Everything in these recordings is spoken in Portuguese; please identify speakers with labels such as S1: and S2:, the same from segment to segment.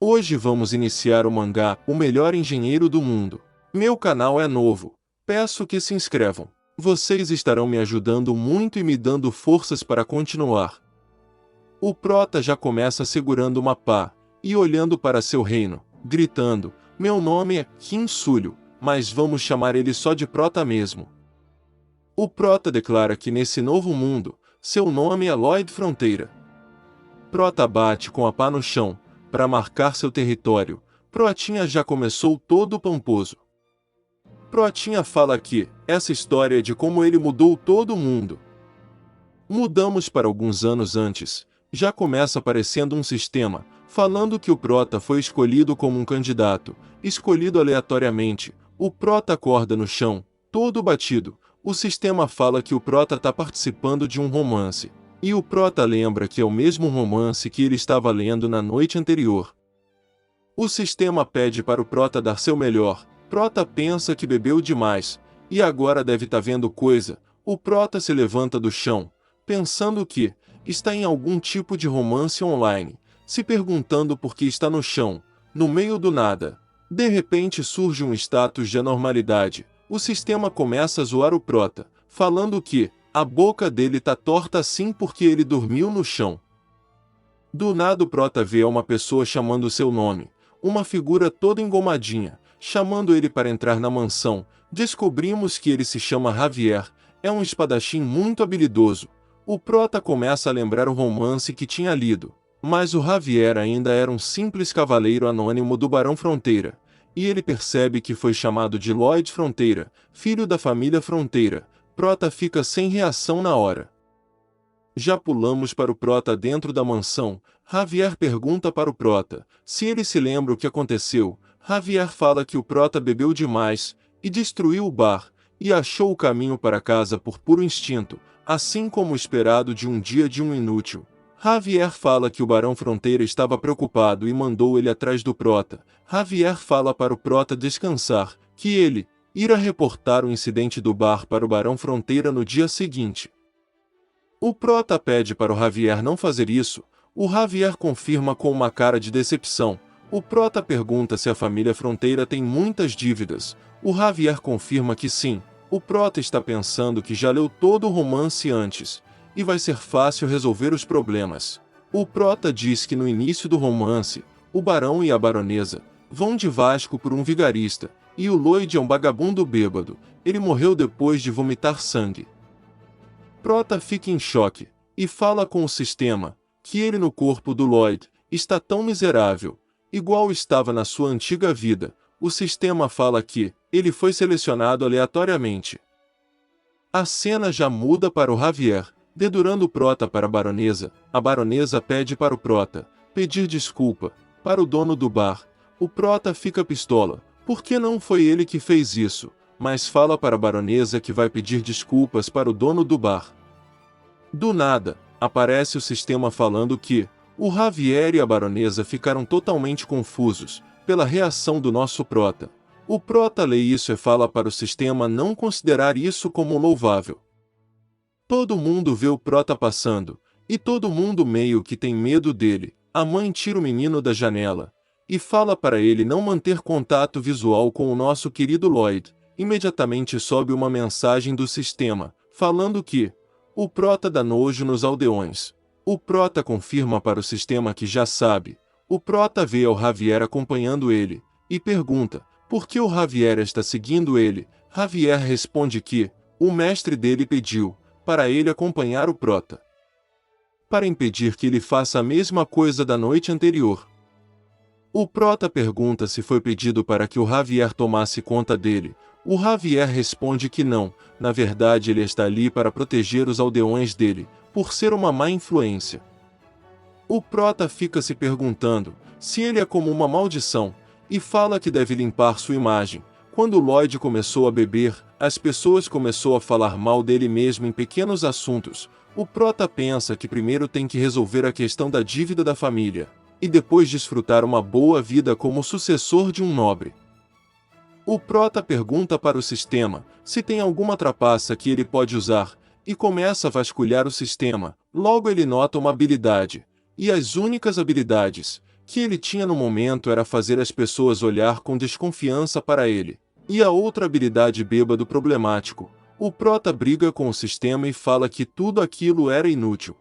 S1: Hoje vamos iniciar o mangá O Melhor Engenheiro do Mundo. Meu canal é novo, peço que se inscrevam. Vocês estarão me ajudando muito e me dando forças para continuar. O prota já começa segurando uma pá e olhando para seu reino, gritando: meu nome é Kinsulho, mas vamos chamar ele só de prota mesmo. O prota declara que nesse novo mundo, seu nome é Lloyd Fronteira. Prota bate com a pá no chão, para marcar seu território. Protinha já começou todo pomposo. Protinha fala que essa história é de como ele mudou todo mundo. Mudamos para alguns anos antes, já começa aparecendo um sistema, falando que o prota foi escolhido como um candidato, escolhido aleatoriamente. O prota acorda no chão, todo batido. O sistema fala que o prota está participando de um romance. E o prota lembra que é o mesmo romance que ele estava lendo na noite anterior. O sistema pede para o prota dar seu melhor. Prota pensa que bebeu demais, e agora deve estar vendo coisa. O prota se levanta do chão, pensando que está em algum tipo de romance online, se perguntando por que está no chão, no meio do nada. De repente surge um status de anormalidade. O sistema começa a zoar o prota, falando que a boca dele tá torta assim porque ele dormiu no chão. Do nada o prota vê uma pessoa chamando seu nome, uma figura toda engomadinha, chamando ele para entrar na mansão. Descobrimos que ele se chama Javier, é um espadachim muito habilidoso. O prota começa a lembrar o romance que tinha lido, mas o Javier ainda era um simples cavaleiro anônimo do Barão Fronteira, e ele percebe que foi chamado de Lloyd Fronteira, filho da família Fronteira. Prota fica sem reação na hora. Já pulamos para o prota dentro da mansão. Javier pergunta para o prota se ele se lembra o que aconteceu. Javier fala que o prota bebeu demais e destruiu o bar, e achou o caminho para casa por puro instinto, assim como esperado de um dia de um inútil. Javier fala que o Barão Fronteira estava preocupado e mandou ele atrás do prota. Javier fala para o prota descansar, que ele irá reportar o incidente do bar para o Barão Fronteira no dia seguinte. O prota pede para o Javier não fazer isso. O Javier confirma com uma cara de decepção. O prota pergunta se a família Fronteira tem muitas dívidas. O Javier confirma que sim. O prota está pensando que já leu todo o romance antes, e vai ser fácil resolver os problemas. O prota diz que no início do romance, o barão e a baronesa vão de Vasco por um vigarista, e o Lloyd é um vagabundo bêbado. Ele morreu depois de vomitar sangue. Prota fica em choque, e fala com o sistema, que ele no corpo do Lloyd está tão miserável, igual estava na sua antiga vida. O sistema fala que ele foi selecionado aleatoriamente. A cena já muda para o Javier, dedurando o prota para a baronesa. A baronesa pede para o prota pedir desculpa para o dono do bar. O prota fica pistola, porque não foi ele que fez isso, mas fala para a baronesa que vai pedir desculpas para o dono do bar. Do nada, aparece o sistema falando que o Javier e a baronesa ficaram totalmente confusos pela reação do nosso prota. O prota lê isso e fala para o sistema não considerar isso como louvável. Todo mundo vê o prota passando, e todo mundo meio que tem medo dele. A mãe tira o menino da janela e fala para ele não manter contato visual com o nosso querido Lloyd. Imediatamente sobe uma mensagem do sistema, falando que o prota dá nojo nos aldeões. O prota confirma para o sistema que já sabe. O prota vê ao Javier acompanhando ele, e pergunta por que o Javier está seguindo ele. Javier responde que o mestre dele pediu para ele acompanhar o prota, para impedir que ele faça a mesma coisa da noite anterior. O prota pergunta se foi pedido para que o Javier tomasse conta dele. O Javier responde que não, na verdade ele está ali para proteger os aldeões dele, por ser uma má influência. O prota fica se perguntando se ele é como uma maldição, e fala que deve limpar sua imagem. Quando Lloyd começou a beber, as pessoas começaram a falar mal dele mesmo em pequenos assuntos. O prota pensa que primeiro tem que resolver a questão da dívida da família, e depois desfrutar uma boa vida como sucessor de um nobre. O prota pergunta para o sistema se tem alguma trapaça que ele pode usar, e começa a vasculhar o sistema. Logo ele nota uma habilidade, e as únicas habilidades que ele tinha no momento era fazer as pessoas olhar com desconfiança para ele. E a outra habilidade bêbado problemático. O prota briga com o sistema e fala que tudo aquilo era inútil.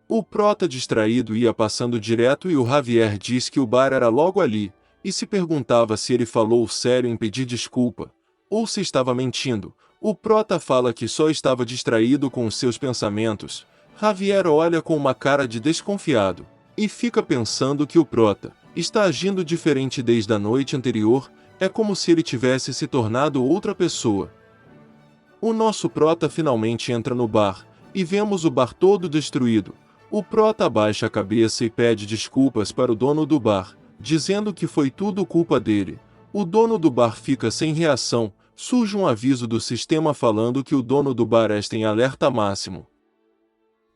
S1: O prota distraído ia passando direto e o Javier diz que o bar era logo ali, e se perguntava se ele falou sério em pedir desculpa, ou se estava mentindo. O prota fala que só estava distraído com os seus pensamentos. Javier olha com uma cara de desconfiado, e fica pensando que o prota está agindo diferente desde a noite anterior, é como se ele tivesse se tornado outra pessoa. O nosso prota finalmente entra no bar, e vemos o bar todo destruído. O prota abaixa a cabeça e pede desculpas para o dono do bar, dizendo que foi tudo culpa dele. O dono do bar fica sem reação, surge um aviso do sistema falando que o dono do bar está em alerta máximo.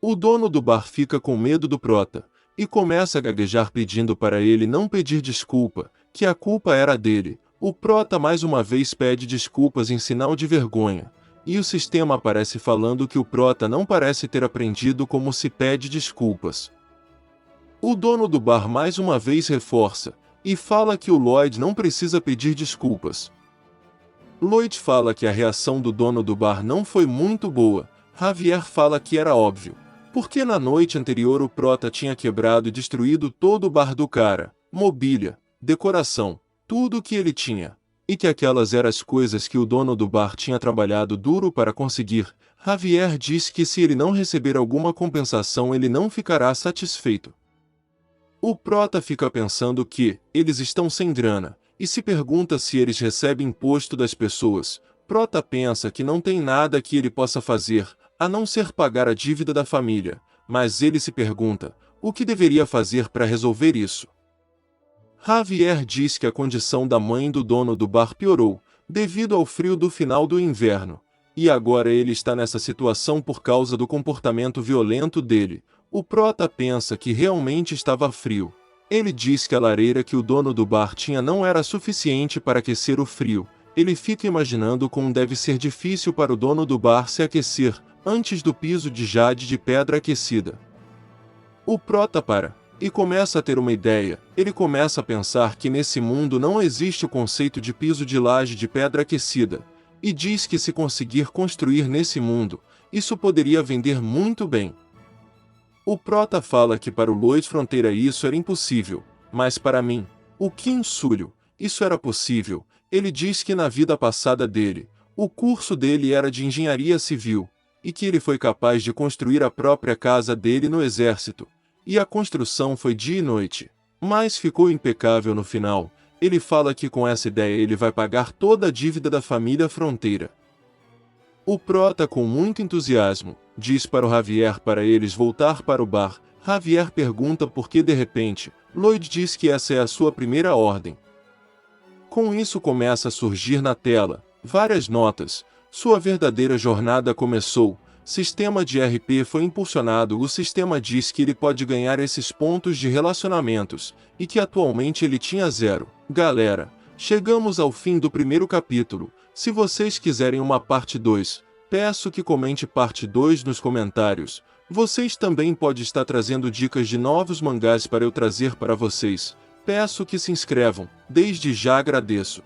S1: O dono do bar fica com medo do prota, e começa a gaguejar pedindo para ele não pedir desculpa, que a culpa era dele. O prota mais uma vez pede desculpas em sinal de vergonha, e o sistema aparece falando que o prota não parece ter aprendido como se pede desculpas. O dono do bar mais uma vez reforça, e fala que o Lloyd não precisa pedir desculpas. Lloyd fala que a reação do dono do bar não foi muito boa. Javier fala que era óbvio, porque na noite anterior o prota tinha quebrado e destruído todo o bar do cara, mobília, decoração, tudo o que ele tinha, e que aquelas eram as coisas que o dono do bar tinha trabalhado duro para conseguir. Javier diz que se ele não receber alguma compensação ele não ficará satisfeito. O prota fica pensando que eles estão sem grana, e se pergunta se eles recebem imposto das pessoas. Prota pensa que não tem nada que ele possa fazer, a não ser pagar a dívida da família, mas ele se pergunta, o que deveria fazer para resolver isso? Javier diz que a condição da mãe do dono do bar piorou, devido ao frio do final do inverno, e agora ele está nessa situação por causa do comportamento violento dele. O prota pensa que realmente estava frio. Ele diz que a lareira que o dono do bar tinha não era suficiente para aquecer o frio. Ele fica imaginando como deve ser difícil para o dono do bar se aquecer, antes do piso de jade de pedra aquecida. O prota para, e começa a ter uma ideia. Ele começa a pensar que nesse mundo não existe o conceito de piso de laje de pedra aquecida, e diz que se conseguir construir nesse mundo, isso poderia vender muito bem. O prota fala que para o Lloyd Fronteira isso era impossível, mas para mim, o Kim Sulio, isso era possível. Ele diz que na vida passada dele, o curso dele era de engenharia civil, e que ele foi capaz de construir a própria casa dele no exército, e a construção foi dia e noite, mas ficou impecável no final. Ele fala que com essa ideia ele vai pagar toda a dívida da família Fronteira. O prota, com muito entusiasmo, diz para o Javier para eles voltar para o bar. Javier pergunta por que de repente. Lloyd diz que essa é a sua primeira ordem. Com isso começa a surgir na tela várias notas. Sua verdadeira jornada começou. Sistema de RP foi impulsionado. O sistema diz que ele pode ganhar esses pontos de relacionamentos, e que atualmente ele tinha 0. Galera, chegamos ao fim do primeiro capítulo. Se vocês quiserem uma parte 2, peço que comente parte 2 nos comentários. Vocês também podem estar trazendo dicas de novos mangás para eu trazer para vocês. Peço que se inscrevam, desde já agradeço.